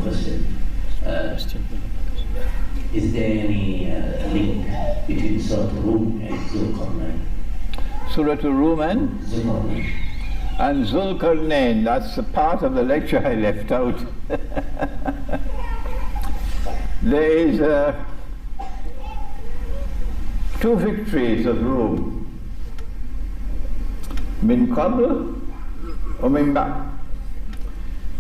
question. Is there any link between Suratul Rum and Zulqarnain? Suratul Rum and Zulqarnain. And Zulqarnain, that's the part of the lecture I left out. There is two victories of Rum. Min qabl or min ba'd.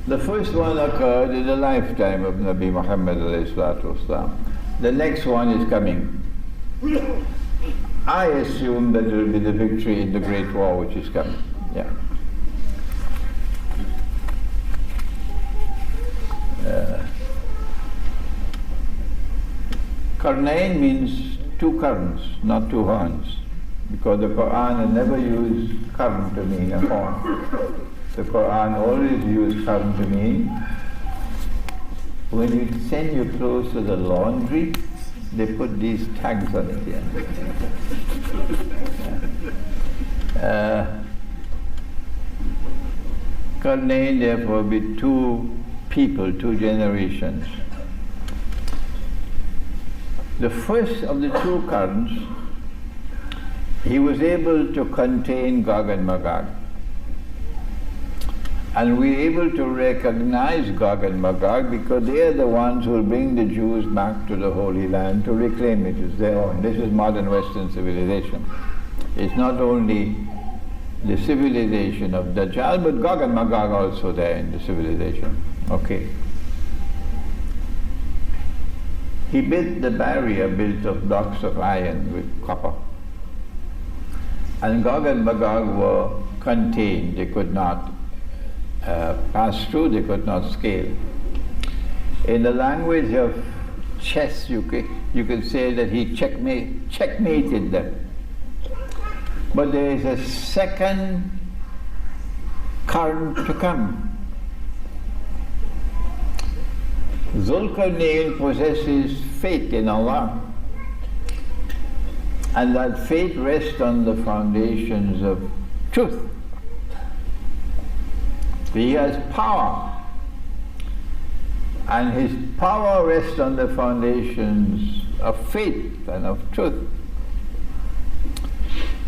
The first one occurred in the lifetime of Nabi Muhammad alayhi salatu wasalam. The next one is coming. I assume that it will be the victory in the Great War which is coming. Yeah. Qarnain means two corns, not two horns, because the Quran has never used qarn to mean a horn. The Quran always used qarn to mean when you send your clothes to the laundry, they put these tags on it here. Qarnain therefore be two people, two generations. The first of the two corns, he was able to contain Gog and Magog. And we're able to recognize Gog and Magog because they are the ones who will bring the Jews back to the Holy Land to reclaim it as their own. This is modern Western civilization. It's not only the civilization of Dajjal, but Gog and Magog also there in the civilization. Okay. He built the barrier built of blocks of iron with copper. And Gog and Magog were contained. They could not pass through, they could not scale. In the language of chess, you could say that he checkmated them. But there is a second current to come. Zulqarnain possesses faith in Allah, and that faith rests on the foundations of truth. He has power, and his power rests on the foundations of faith and of truth.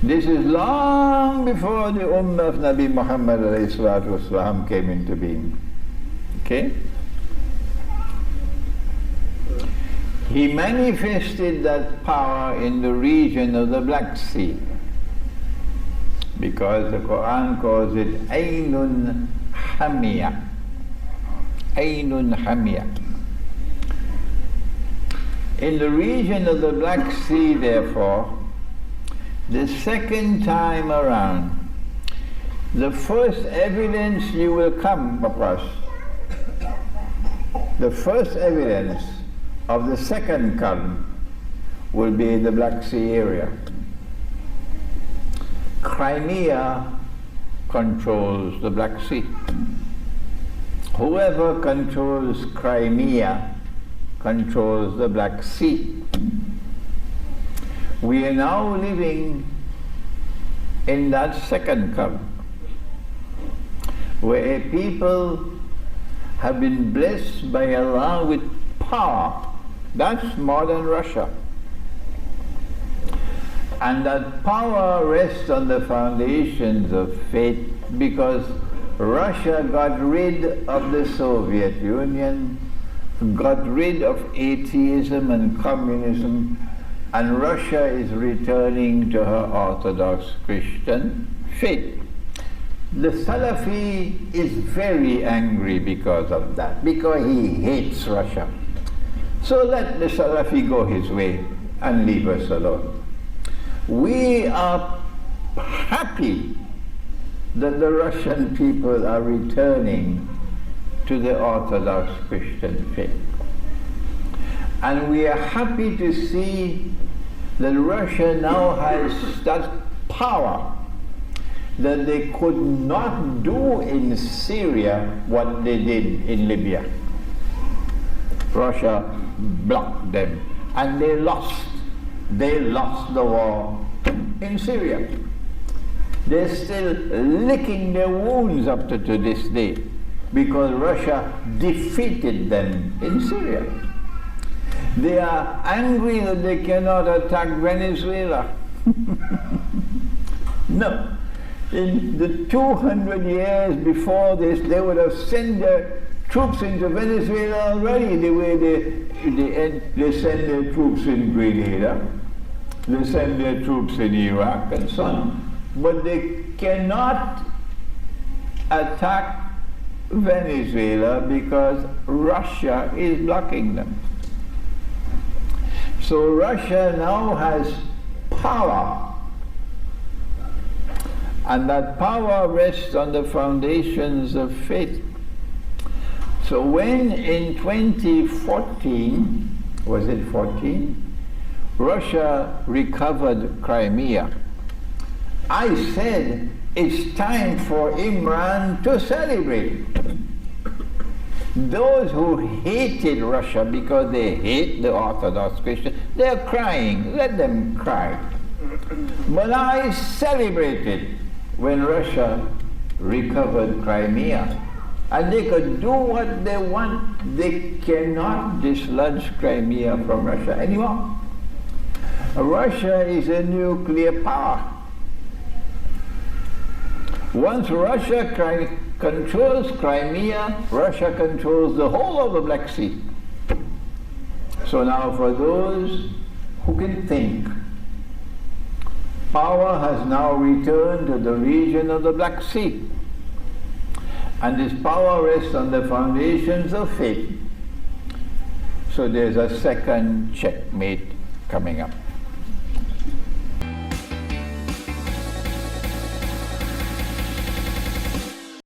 This is long before the Ummah of Nabi Muhammad ﷺ came into being. Okay? He manifested that power in the region of the Black Sea, because the Quran calls it Aynun Hamiyah. Aynun Hamiyah. In the region of the Black Sea, therefore, the second time around, the first evidence you will come across, the first evidence of the second current will be in the Black Sea area. Crimea controls the Black Sea. Whoever controls Crimea controls the Black Sea. We are now living in that second current, where a people have been blessed by Allah with power. That's modern Russia. And that power rests on the foundations of faith, because Russia got rid of the Soviet Union, got rid of atheism and communism, and Russia is returning to her Orthodox Christian faith. The Salafi is very angry because of that, because he hates Russia. So let the Salafi go his way and leave us alone. We are happy that the Russian people are returning to the Orthodox Christian faith. And we are happy to see that Russia now has that power that they could not do in Syria what they did in Libya. Russia blocked them, and they lost the war in Syria. They're still licking their wounds up to this day. because Russia defeated them in Syria. They are angry that they cannot attack Venezuela. No. In the 200 years before this, they would have sent their troops into Venezuela already, the way they send their troops in Grenada, they send their troops in Iraq and so on. But they cannot attack Venezuela because Russia is blocking them. So Russia now has power. And that power rests on the foundations of faith. So when in 2014, was it 14? Russia recovered Crimea, I said it's time for Imran to celebrate. Those who hated Russia because they hate the Orthodox Christians, they're crying, let them cry. But I celebrated when Russia recovered Crimea. And they could do what they want. They cannot dislodge Crimea from Russia anymore. Russia is a nuclear power. Once Russia controls Crimea, Russia controls the whole of the Black Sea. So now for those who can think, power has now returned to the region of the Black Sea. And this power rests on the foundations of faith. So there's a second checkmate coming up.